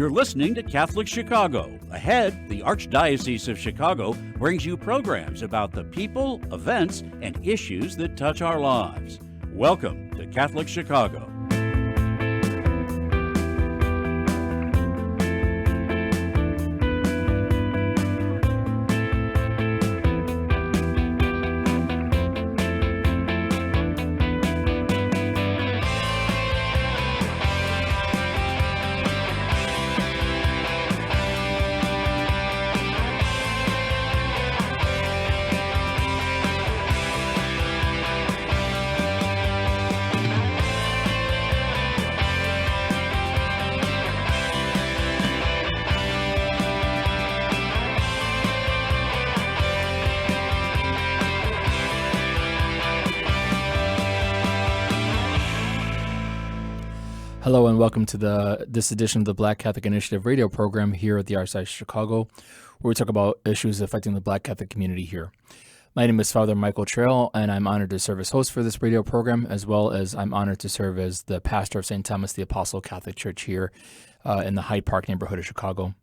You're listening to Catholic Chicago. Ahead, the Archdiocese of Chicago brings you programs about the people, events, and issues that touch our lives. Welcome to Catholic Chicago. Hello and welcome to this edition of the Black Catholic Initiative radio program here at the Archdiocese of Chicago, where we talk about issues affecting the Black Catholic community here. My name is Father Michael Trail, and I'm honored to serve as host for this radio program, as well as I'm honored to serve as the pastor of St. Thomas the Apostle Catholic Church here in the Hyde Park neighborhood of Chicago.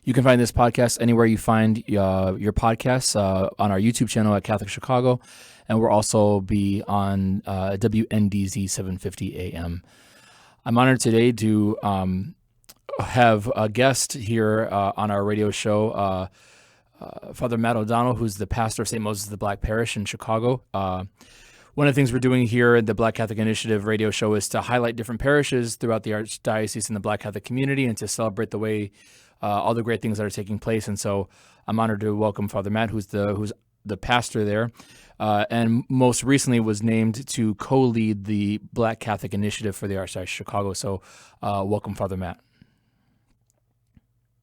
You can find this podcast anywhere you find your podcasts on our YouTube channel at Catholic Chicago, and we'll also be on WNDZ 750 AM. I'm honored today to have a guest here on our radio show, Father Matt O'Donnell, who's the pastor of St. Moses the Black Parish in Chicago. One of the things we're doing here at the Black Catholic Initiative radio show is to highlight different parishes throughout the Archdiocese and the Black Catholic community and to celebrate the way all the great things that are taking place. And so I'm honored to welcome Father Matt, who's the pastor there. And most recently was named to co-lead the Black Catholic Initiative for the Archdiocese of Chicago. So welcome, Father Matt.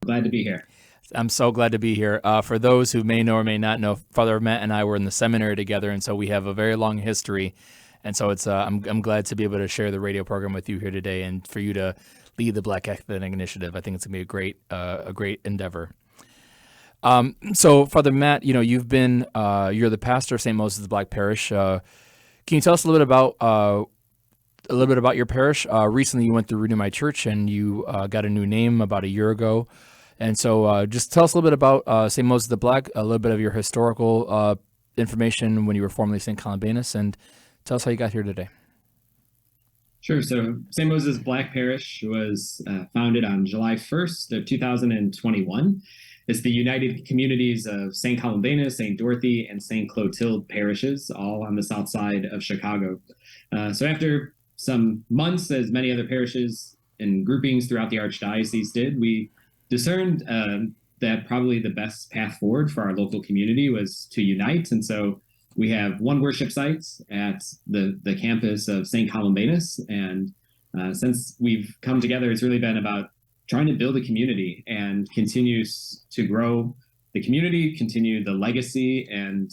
Glad to be here. I'm so glad to be here. For those who may know or may not know, Father Matt and I were in the seminary together, and so we have a very long history. And so it's I'm glad to be able to share the radio program with you here today and for you to lead the Black Catholic Initiative. I think it's going to be a great endeavor. So, Father Matt, you've been you're the pastor of St. Moses the Black Parish. Can you tell us a little bit about your parish? Recently, you went through Renew My Church, and you got a new name about a year ago. And so, just tell us a little bit about St. Moses the Black, a little bit of your historical information when you were formerly St. Columbanus, and tell us how you got here today. Sure. So, St. Moses Black Parish was founded on July 1st of 2021. It's the United Communities of St. Columbanus, St. Dorothy, and St. Clotilde parishes, all on the south side of Chicago. So after some months, as many other parishes and groupings throughout the Archdiocese did, we discerned that probably the best path forward for our local community was to unite. And so we have one worship site at the campus of St. Columbanus. And since we've come together, it's really been about trying to build a community and continue to grow the community, continue the legacy and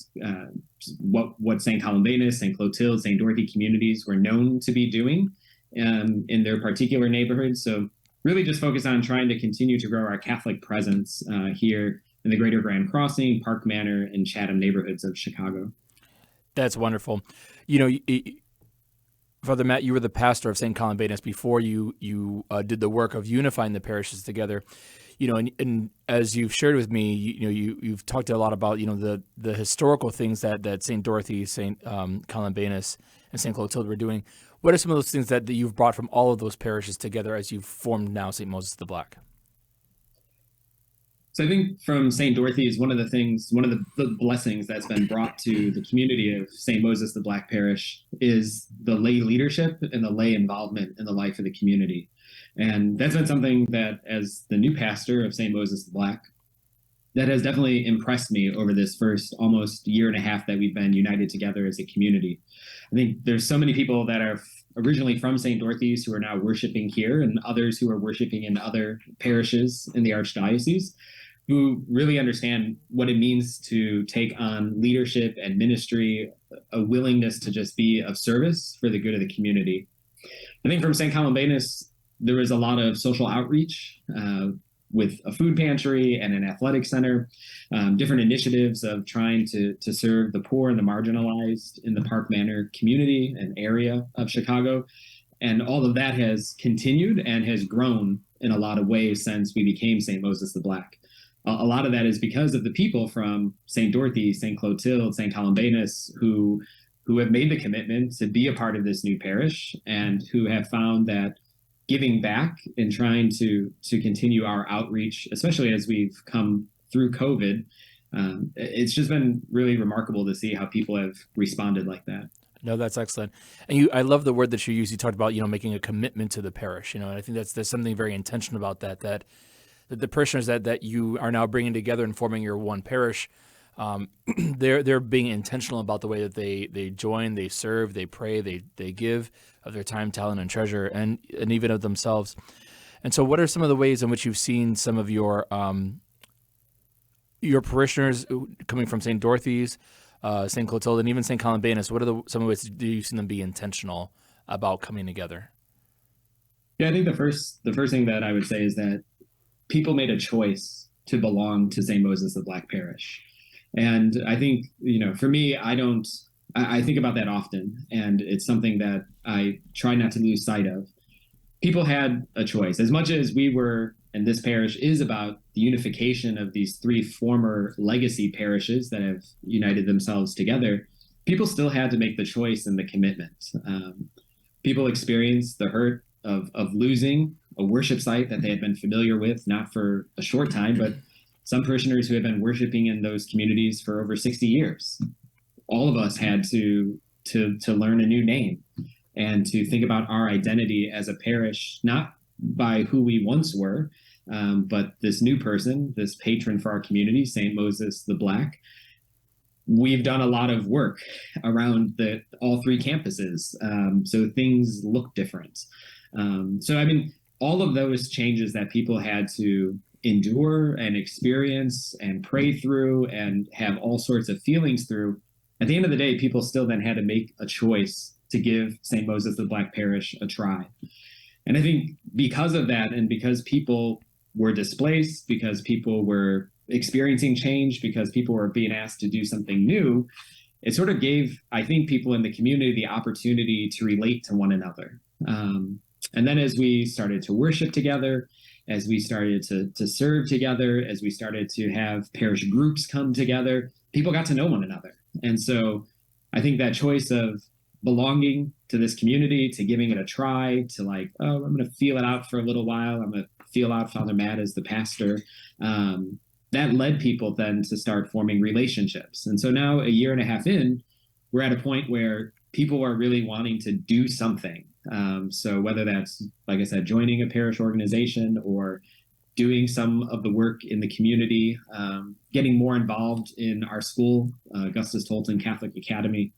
what St. Columbanus, St. Clotilde, St. Dorothy communities were known to be doing in their particular neighborhoods. So really just focus on trying to continue to grow our Catholic presence here in the Greater Grand Crossing, Park Manor, and Chatham neighborhoods of Chicago. That's wonderful. Father Matt, you were the pastor of St. Columbanus before you did the work of unifying the parishes together. And as you've shared with me, you've talked a lot about the historical things that St. Dorothy, St. Columbanus, and St. Clotilde were doing. What are some of those things that you've brought from all of those parishes together as you've formed now St. Moses the Black? So I think from St. Dorothy is one of the blessings that's been brought to the community of St. Moses the Black Parish is the lay leadership and the lay involvement in the life of the community. And that's been something that, as the new pastor of St. Moses the Black, that has definitely impressed me over this first almost year and a half that we've been united together as a community. I think there's so many people that are originally from St. Dorothy's who are now worshiping here, and others who are worshiping in other parishes in the Archdiocese, who really understand what it means to take on leadership and ministry, a willingness to just be of service for the good of the community. I think from St. Columbanus, there was a lot of social outreach with a food pantry and an athletic center, different initiatives of trying to serve the poor and the marginalized in the Park Manor community and area of Chicago. And all of that has continued and has grown in a lot of ways since we became St. Moses the Black. A lot of that is because of the people from St. Dorothy, St. Clotilde, St. Columbanus, who have made the commitment to be a part of this new parish and who have found that giving back and trying to continue our outreach, especially as we've come through COVID, it's just been really remarkable to see how people have responded like that. No, that's excellent. And I love the word that you used. You talked about, making a commitment to the parish, and I think there's something very intentional about that the parishioners that you are now bringing together and forming your one parish, they're being intentional about the way that they join, they serve, they pray, they give of their time, talent, and treasure, and even of themselves. And so, what are some of the ways in which you've seen some of your parishioners coming from St. Dorothy's, St. Clotilde, and even St. Columbanus? What are some of the ways do you see them be intentional about coming together? Yeah, I think the first thing that I would say is that people made a choice to belong to St. Moses the Black Parish. And I think, for me, I think about that often, and it's something that I try not to lose sight of. People had a choice. As much as we were, and this parish is about the unification of these three former legacy parishes that have united themselves together, people still had to make the choice and the commitment. People experienced the hurt of losing a worship site that they had been familiar with, not for a short time, but some parishioners who had been worshiping in those communities for over 60 years. All of us had to learn a new name and to think about our identity as a parish, not by who we once were, but this new person, this patron for our community, St. Moses the Black. We've done a lot of work around all three campuses, so things look different. All of those changes that people had to endure and experience and pray through and have all sorts of feelings through, at the end of the day, people still then had to make a choice to give St. Moses the Black Parish a try. And I think because of that, and because people were displaced, because people were experiencing change, because people were being asked to do something new, it sort of gave, I think, people in the community the opportunity to relate to one another. And then as we started to worship together, as we started to serve together, as we started to have parish groups come together, people got to know one another. And so I think that choice of belonging to this community, to giving it a try, to I'm going to feel it out for a little while. I'm going to feel out Father Matt as the pastor. That led people then to start forming relationships. And so now, a year and a half in, we're at a point where people are really wanting to do something. So whether that's, like I said, joining a parish organization or doing some of the work in the community, getting more involved in our school, Augustus Tolton Catholic Academy.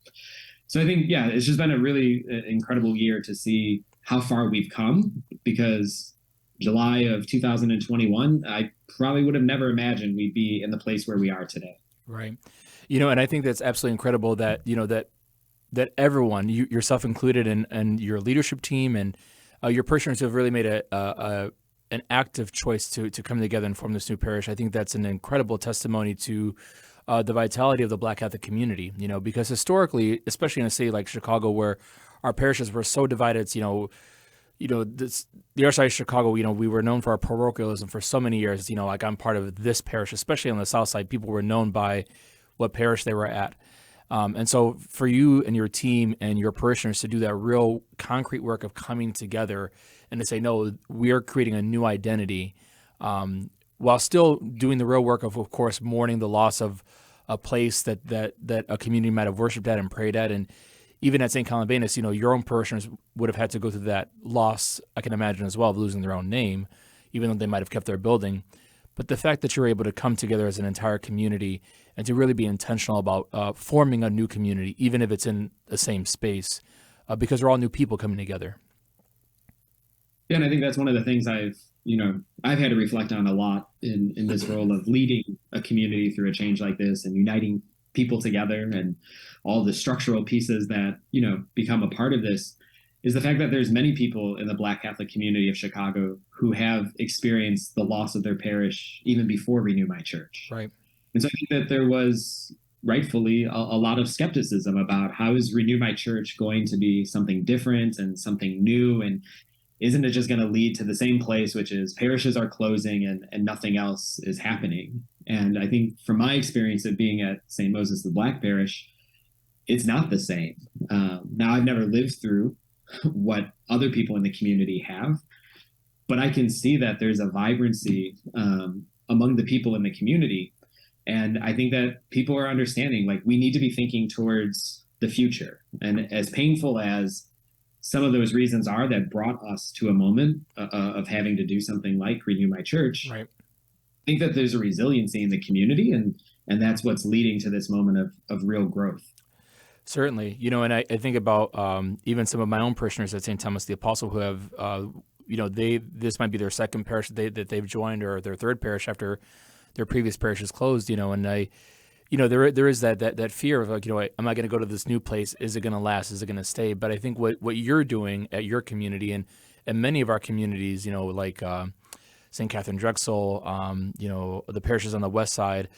So I think, it's just been a really incredible year to see how far we've come, because July of 2021, I probably would have never imagined we'd be in the place where we are today. Right. And I think that's absolutely incredible that, that everyone, yourself included, and your leadership team and your parishioners have really made an active choice to come together and form this new parish. I think that's an incredible testimony to the vitality of the Black Catholic community, because historically, especially in a city like Chicago, where our parishes were so divided, the Archdiocese of Chicago, we were known for our parochialism for so many years. I'm part of this parish, especially on the south side. People were known by what parish they were at. And so for you and your team and your parishioners to do that real concrete work of coming together and to say, no, we are creating a new identity, while still doing the real work of course, mourning the loss of a place that a community might have worshiped at and prayed at. And even at St. Columbanus, your own parishioners would have had to go through that loss, I can imagine as well, of losing their own name, even though they might have kept their building. But the fact that you're able to come together as an entire community and to really be intentional about forming a new community, even if it's in the same space, because we're all new people coming together. Yeah, and I think that's one of the things I've had to reflect on a lot in this role of leading a community through a change like this and uniting people together, and all the structural pieces that, become a part of this, is the fact that there's many people in the Black Catholic community of Chicago who have experienced the loss of their parish even before Renew My Church. Right. And so I think that there was rightfully a lot of skepticism about how is Renew My Church going to be something different and something new. And isn't it just going to lead to the same place, which is parishes are closing and nothing else is happening? And I think from my experience of being at St. Moses the Black Parish, it's not the same. Now, I've never lived through what other people in the community have, but I can see that there's a vibrancy among the people in the community. And I think that people are understanding, like, we need to be thinking towards the future. And as painful as some of those reasons are that brought us to a moment of having to do something like Renew My Church, Right. I think that there's a resiliency in the community, and that's what's leading to this moment of real growth. Certainly, and I think about even some of my own parishioners at St. Thomas the Apostle who have, this might be their second parish that they've joined, or their third parish after their previous parish is closed. And there is that fear of, like, am I going to go to this new place? Is it going to last? Is it going to stay? But I think what you're doing at your community and many of our communities, like St. Catherine Drexel, the parishes on the west side,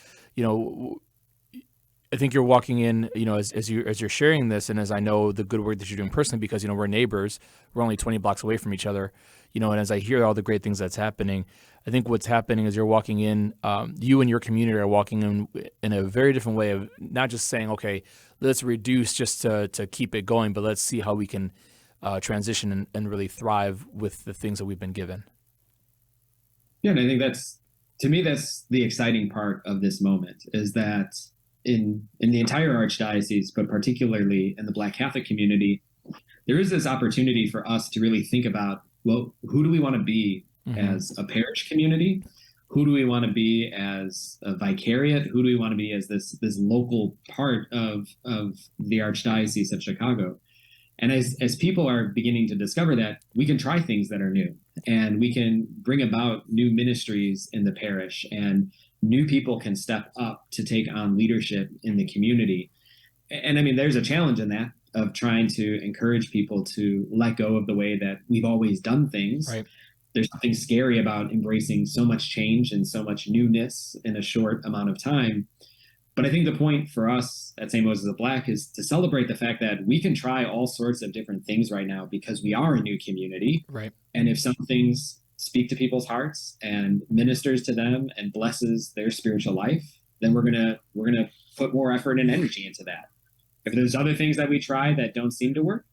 I think you're walking in, as you're sharing this, and as I know the good work that you're doing personally, because, we're neighbors, we're only 20 blocks away from each other, and as I hear all the great things that's happening, I think what's happening is you're walking in, you and your community are walking in a very different way of not just saying, okay, let's reduce just to keep it going, but let's see how we can transition and really thrive with the things that we've been given. Yeah, and I think that's the exciting part of this moment, is that in the entire Archdiocese, but particularly in the Black Catholic community, there is this opportunity for us to really think about, well, who do we want to be as a parish community? Who do we want to be as a vicariate? Who do we want to be as this local part of the Archdiocese of Chicago? And as people are beginning to discover that, we can try things that are new, and we can bring about new ministries in the parish, and new people can step up to take on leadership in the community. And I mean, there's a challenge in that, of trying to encourage people to let go of the way that we've always done things. Right. There's something scary about embracing so much change and so much newness in a short amount of time. But I think the point for us at St. Moses the Black is to celebrate the fact that we can try all sorts of different things right now, because we are a new community. Right. And if some things speak to people's hearts and ministers to them and blesses their spiritual life, then we're gonna put more effort and energy into that. If there's other things that we try that don't seem to work,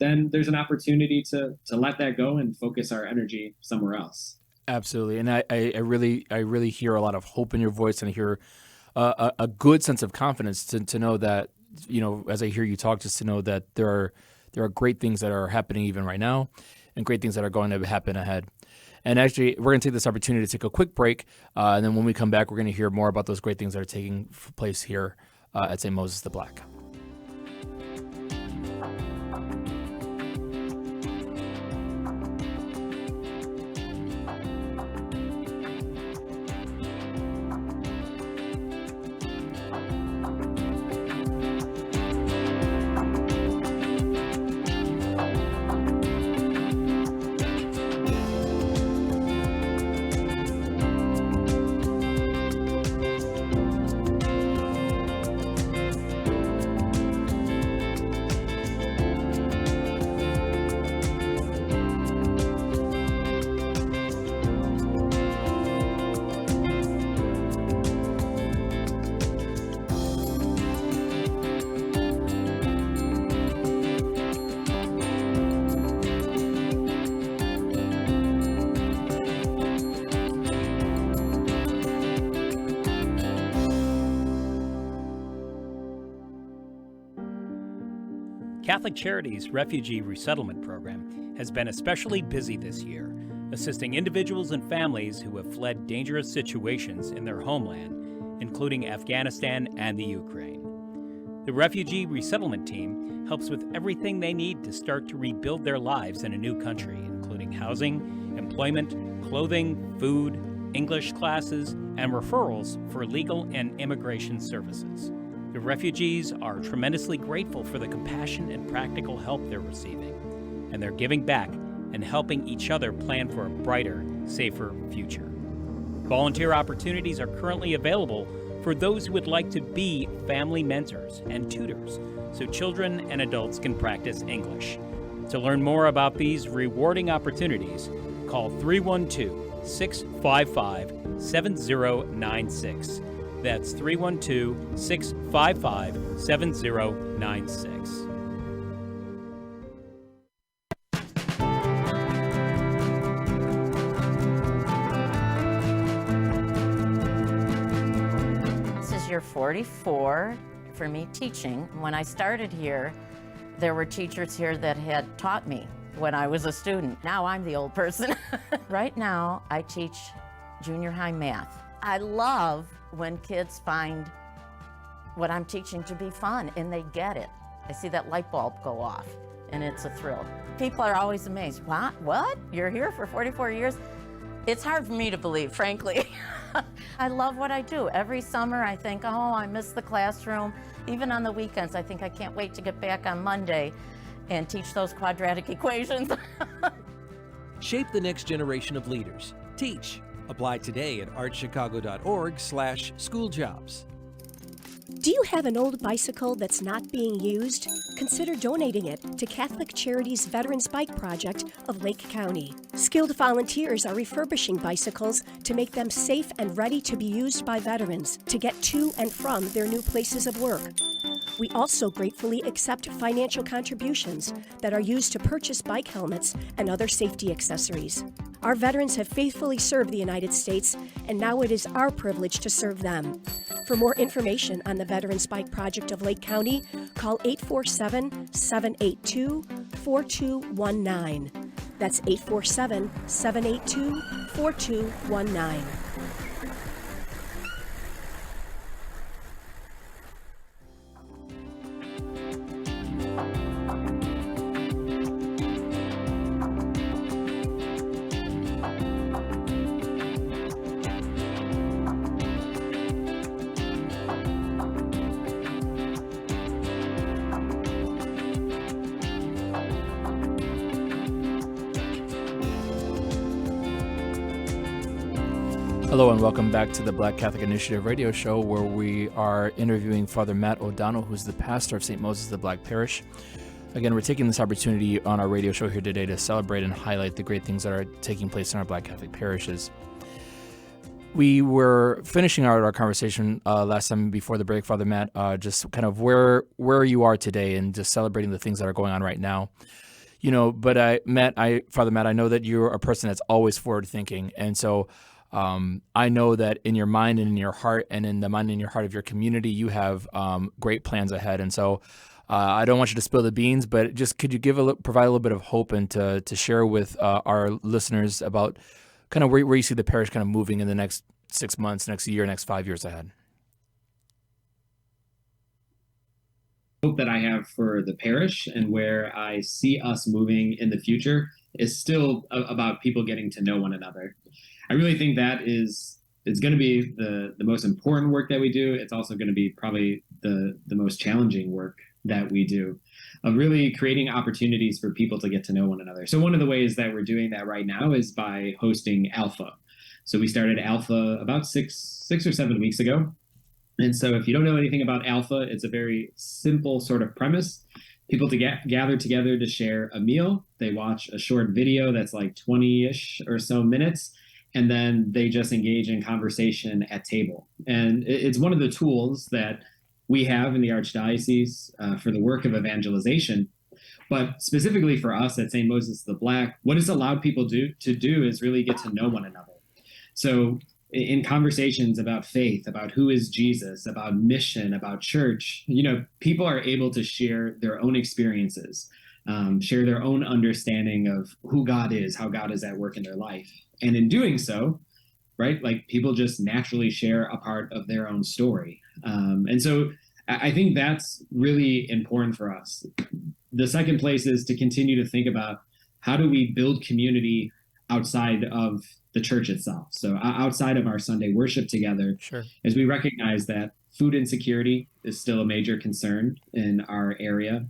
then there's an opportunity to let that go and focus our energy somewhere else. Absolutely. And I really hear a lot of hope in your voice, and I hear a good sense of confidence to know that, as I hear you talk, just to know that there are great things that are happening even right now, and great things that are going to happen ahead. And actually, we're going to take this opportunity to take a quick break, and then when we come back, we're going to hear more about those great things that are taking place here at St. Moses the Black. Catholic Charities' Refugee Resettlement Program has been especially busy this year, assisting individuals and families who have fled dangerous situations in their homeland, including Afghanistan and the Ukraine. The Refugee Resettlement Team helps with everything they need to start to rebuild their lives in a new country, including housing, employment, clothing, food, English classes, and referrals for legal and immigration services. The refugees are tremendously grateful for the compassion and practical help they're receiving, and they're giving back and helping each other plan for a brighter, safer future. Volunteer opportunities are currently available for those who would like to be family mentors and tutors so children and adults can practice English. To learn more about these rewarding opportunities, call 312-655-7096. That's 312-655-7096. This is year 44 for me teaching. When I started here, there were teachers here that had taught me when I was a student. Now I'm the old person. Right now, I teach junior high math. I love when kids find what I'm teaching to be fun and they get it. I see that light bulb go off and it's a thrill. People are always amazed. What? You're here for 44 years? It's hard for me to believe, frankly. I love what I do. Every summer I think, oh, I miss the classroom. Even on the weekends, I think I can't wait to get back on Monday and teach those quadratic equations. Shape the next generation of leaders. Teach. Apply today at archchicago.org/schooljobs. Do you have an old bicycle that's not being used? Consider donating it to Catholic Charities Veterans Bike Project of Lake County. Skilled volunteers are refurbishing bicycles to make them safe and ready to be used by veterans to get to and from their new places of work. We also gratefully accept financial contributions that are used to purchase bike helmets and other safety accessories. Our veterans have faithfully served the United States, and now it is our privilege to serve them. For more information on the Veterans Bike Project of Lake County, call 847-782-4219. That's 847-782-4219. Hello and welcome back to the Black Catholic Initiative radio show, where we are interviewing Father Matt O'Donnell, who's the pastor of St. Moses the Black Parish. Again, we're taking this opportunity on our radio show here today to celebrate and highlight the great things that are taking place in our Black Catholic parishes. We were finishing our conversation last time before the break, Father Matt, just kind of where you are today and just celebrating the things that are going on right now. You know, but Father Matt, I know that you're a person that's always forward thinking, and so I know that in your mind and in your heart and in the mind and your heart of your community, you have great plans ahead. And so I don't want you to spill the beans, but just could you provide a little bit of hope and to share with our listeners about kind of where you see the parish kind of moving in the next 6 months, next year, next 5 years ahead? Hope that I have for the parish and where I see us moving in the future is still about people getting to know one another. I really think that it's going to be the most important work that we do. It's also going to be probably the most challenging work that we do, of really creating opportunities for people to get to know one another. So one of the ways that we're doing that right now is by hosting Alpha. So we started Alpha about six or 7 weeks ago. And so if you don't know anything about Alpha, it's a very simple sort of premise. People to gather together to share a meal. They watch a short video that's like 20-ish or so minutes, and then they just engage in conversation at table. And it's one of the tools that we have in the Archdiocese for the work of evangelization. But specifically for us at St. Moses the Black, what it's allowed people to do is really get to know one another. So in conversations about faith, about who is Jesus, about mission, about church, people are able to share their own experiences, share their own understanding of who God is, how God is at work in their life. And in doing so, right, like people just naturally share a part of their own story. And so I think that's really important for us. The second place is to continue to think about how do we build community outside of the church itself. So outside of our Sunday worship together, Sure. As we recognize that food insecurity is still a major concern in our area.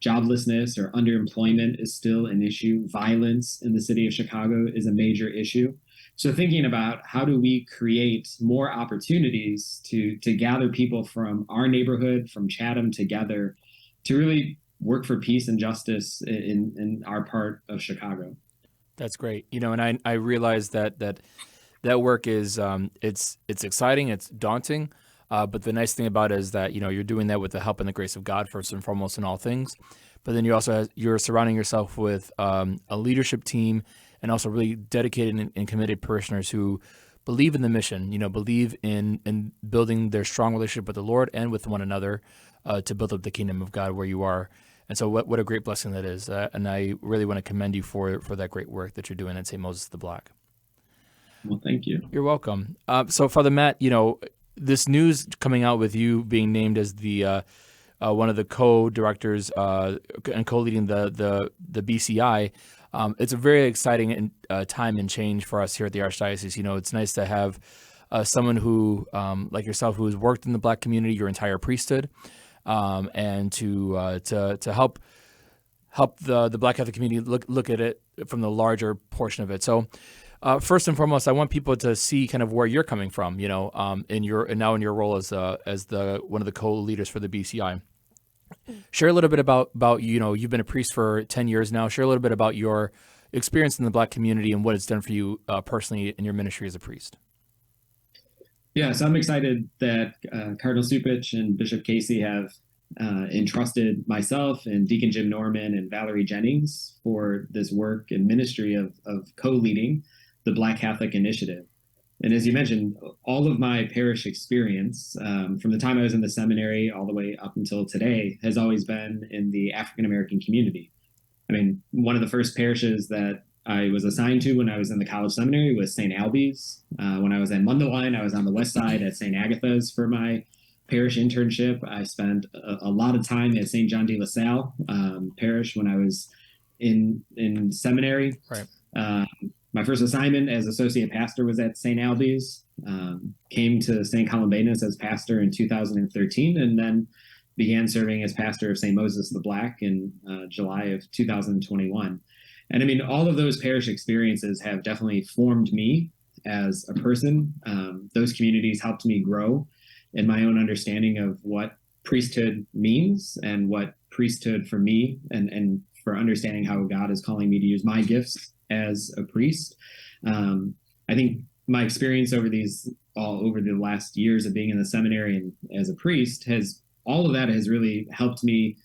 Joblessness or underemployment is still an issue. Violence in the city of Chicago is a major issue. So thinking about how do we create more opportunities to gather people from our neighborhood, from Chatham together, to really work for peace and justice in our part of Chicago. That's great. And I realize that work is it's exciting, it's daunting, but the nice thing about it is that you're doing that with the help and the grace of God first and foremost in all things. But then you're surrounding yourself with a leadership team and also really dedicated and committed parishioners who believe in the mission. Believe in building their strong relationship with the Lord and with one another to build up the kingdom of God where you are. And so what a great blessing that is. And I really want to commend you for that great work that you're doing at St. Moses the Black. Well, thank you. You're welcome. So Father Matt, this news coming out with you being named as the one of the co-directors and co-leading the BCI, it's a very exciting time and change for us here at the Archdiocese. It's nice to have someone who, like yourself, who has worked in the Black community your entire priesthood, and to help the Black Catholic community look at it from the larger portion of it. So, first and foremost, I want people to see kind of where you're coming from. In your role as the one of the co-leaders for the BCI. Share a little bit about you've been a priest for 10 years now. Share a little bit about your experience in the Black community and what it's done for you personally in your ministry as a priest. Yeah, so I'm excited that Cardinal Supich and Bishop Casey have entrusted myself and Deacon Jim Norman and Valerie Jennings for this work and ministry of co-leading the Black Catholic Initiative. And as you mentioned, all of my parish experience from the time I was in the seminary all the way up until today has always been in the African-American community. I mean, one of the first parishes that I was assigned to when I was in the college seminary was St. Albie's. When I was at Mundelein, I was on the west side at St. Agatha's for my parish internship. I spent a lot of time at St. John de La Salle parish when I was in seminary. Right. My first assignment as associate pastor was at St. Albie's. Came to St. Columbanus as pastor in 2013, and then began serving as pastor of St. Moses the Black in July of 2021. And I mean, all of those parish experiences have definitely formed me as a person. Those communities helped me grow in my own understanding of what priesthood means and what priesthood for me and for understanding how God is calling me to use my gifts as a priest. I think my experience over the last years of being in the seminary and as a priest all of that has really helped me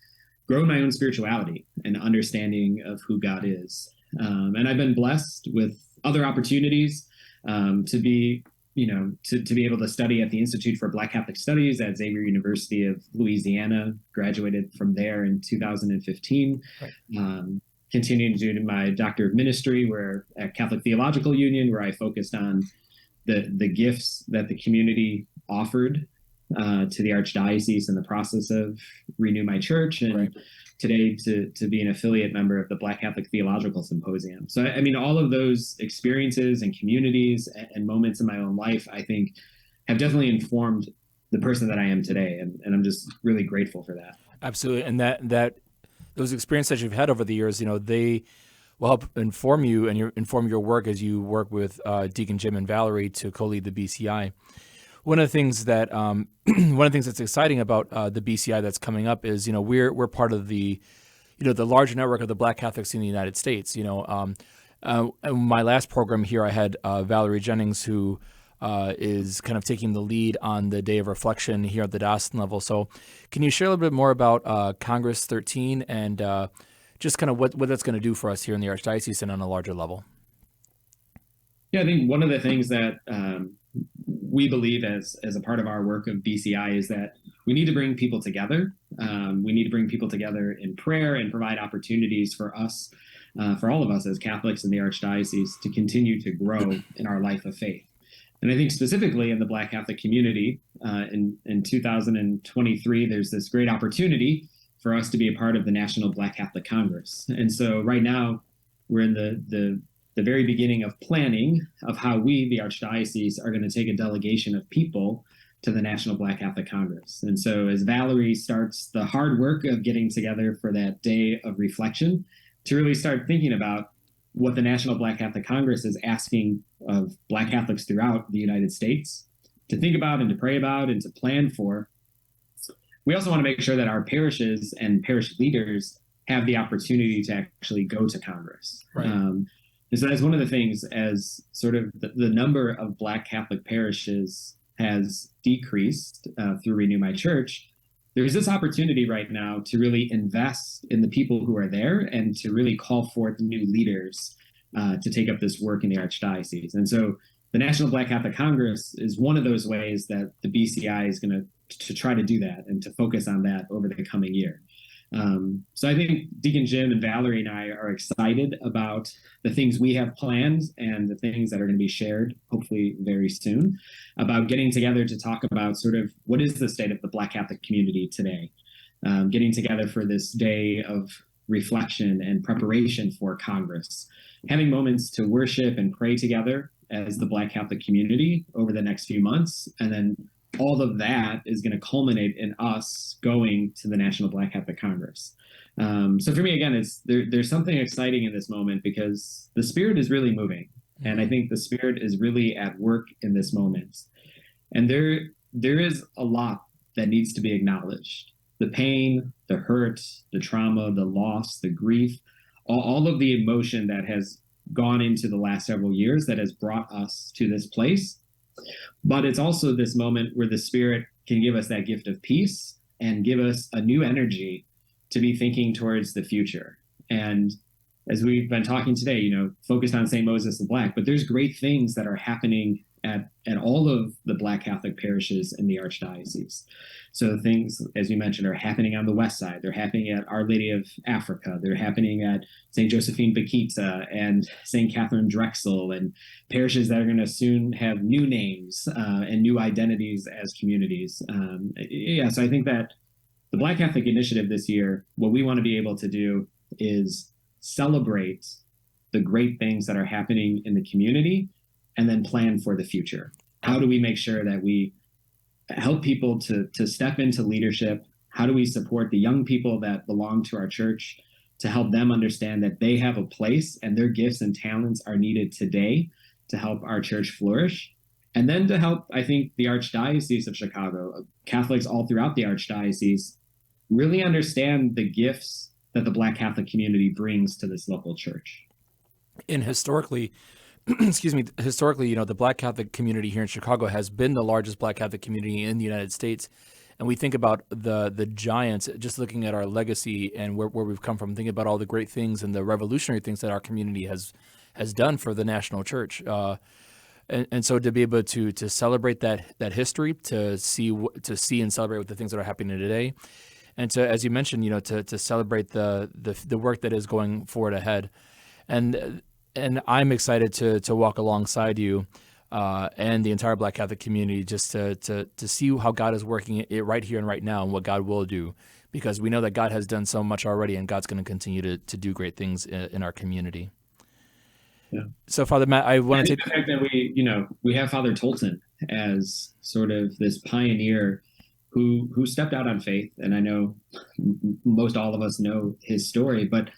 grow my own spirituality and understanding of who God is. And I've been blessed with other opportunities to be able to study at the Institute for Black Catholic Studies at Xavier University of Louisiana, graduated from there in 2015. Right. Continuing to do my Doctor of Ministry at Catholic Theological Union, where I focused on the gifts that the community offered to the Archdiocese in the process of Renew My Church, and right. Today to be an affiliate member of the Black Catholic Theological Symposium. So, I mean, all of those experiences and communities and moments in my own life, I think, have definitely informed the person that I am today. And I'm just really grateful for that. Absolutely. And that those experiences you've had over the years, they will help inform you and inform your work as you work with Deacon Jim and Valerie to co-lead the BCI. One of the things that's exciting about the BCI that's coming up is, we're part of the larger network of the Black Catholics in the United States. In my last program here, I had Valerie Jennings, who is kind of taking the lead on the Day of Reflection here at the diocesan level. So, can you share a little bit more about Congress 13 and just kind of what that's going to do for us here in the Archdiocese and on a larger level? Yeah, I think one of the things that we believe as a part of our work of BCI is that we need to bring people together. We need to bring people together in prayer and provide opportunities for us, for all of us as Catholics in the Archdiocese, to continue to grow in our life of faith. And I think specifically in the Black Catholic community, in 2023, there's this great opportunity for us to be a part of the National Black Catholic Congress. And so right now, we're in the very beginning of planning of how we, the Archdiocese, are going to take a delegation of people to the National Black Catholic Congress. And so as Valerie starts the hard work of getting together for that day of reflection, to really start thinking about what the National Black Catholic Congress is asking of Black Catholics throughout the United States to think about and to pray about and to plan for, we also want to make sure that our parishes and parish leaders have the opportunity to actually go to Congress. Right. And so that's one of the things, as sort of the number of Black Catholic parishes has decreased through Renew My Church. There's this opportunity right now to really invest in the people who are there and to really call forth new leaders to take up this work in the Archdiocese. And so the National Black Catholic Congress is one of those ways that the BCI is going to try to do that and to focus on that over the coming year. So I think Deacon Jim and Valerie and I are excited about the things we have planned and the things that are going to be shared, hopefully very soon, about getting together to talk about sort of what is the state of the Black Catholic community today, getting together for this day of reflection and preparation for Congress, having moments to worship and pray together as the Black Catholic community over the next few months, and then all of that is going to culminate in us going to the National Black Catholic Congress. So for me, again, there's something exciting in this moment because the Spirit is really moving. And I think the Spirit is really at work in this moment. And there is a lot that needs to be acknowledged. The pain, the hurt, the trauma, the loss, the grief, all of the emotion that has gone into the last several years that has brought us to this place. But it's also this moment where the Spirit can give us that gift of peace and give us a new energy to be thinking towards the future. And as we've been talking today, focused on St. Moses the Black, but there's great things that are happening at all of the Black Catholic parishes in the Archdiocese. So things, as you mentioned, are happening on the west side. They're happening at Our Lady of Africa. They're happening at St. Josephine Bakhita and St. Catherine Drexel, and parishes that are going to soon have new names and new identities as communities. So I think that the Black Catholic Initiative this year, what we want to be able to do is celebrate the great things that are happening in the community and then plan for the future. How do we make sure that we help people to step into leadership? How do we support the young people that belong to our church to help them understand that they have a place and their gifts and talents are needed today to help our church flourish? And then to help, I think, the Archdiocese of Chicago, Catholics all throughout the Archdiocese, really understand the gifts that the Black Catholic community brings to this local church. And historically, the Black Catholic community here in Chicago has been the largest Black Catholic community in the United States. And we think about the giants, just looking at our legacy and where we've come from, thinking about all the great things and the revolutionary things that our community has done for the national church. And so to be able to celebrate that history, to see and celebrate with the things that are happening today, and to, as you mentioned, to celebrate the work that is going forward ahead. And I'm excited to walk alongside you and the entire Black Catholic community just to see how God is working it right here and right now and what God will do, because we know that God has done so much already and God's going to continue to do great things in our community. Yeah. So, Father Matt, I want to take the fact that we have Father Tolton as sort of this pioneer who stepped out on faith, and I know most all of us know his story, but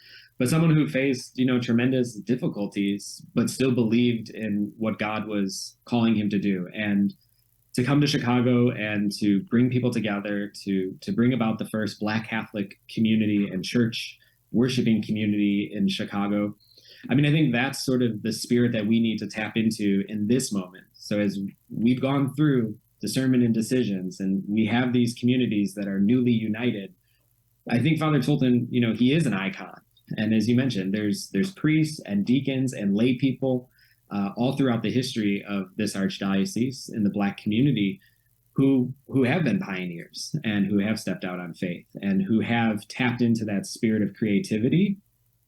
someone who faced, tremendous difficulties, but still believed in what God was calling him to do. And to come to Chicago and to bring people together, to bring about the first Black Catholic community and church worshiping community in Chicago. I mean, I think that's sort of the spirit that we need to tap into in this moment. So as we've gone through discernment and decisions, and we have these communities that are newly united, I think Father Tolton, he is an icon. And as you mentioned, there's priests and deacons and lay people all throughout the history of this archdiocese in the Black community who have been pioneers and who have stepped out on faith and who have tapped into that spirit of creativity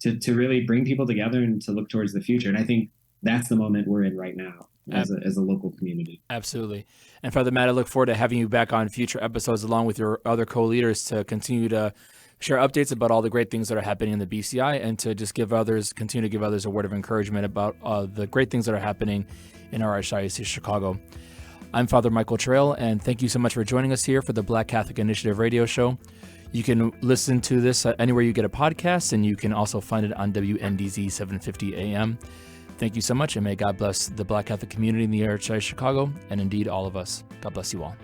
to really bring people together and to look towards the future. And I think that's the moment we're in right now as a local community. Absolutely. And Father Matt, I look forward to having you back on future episodes along with your other co-leaders to continue to share updates about all the great things that are happening in the BCI and to just continue to give others a word of encouragement about the great things that are happening in our Archdiocese of Chicago. I'm Father Michael Trail, and thank you so much for joining us here for the Black Catholic Initiative radio show. You can listen to this anywhere you get a podcast, and you can also find it on WNDZ 750 AM. Thank you so much, and may God bless the Black Catholic community in the Archdiocese of Chicago, and indeed all of us. God bless you all.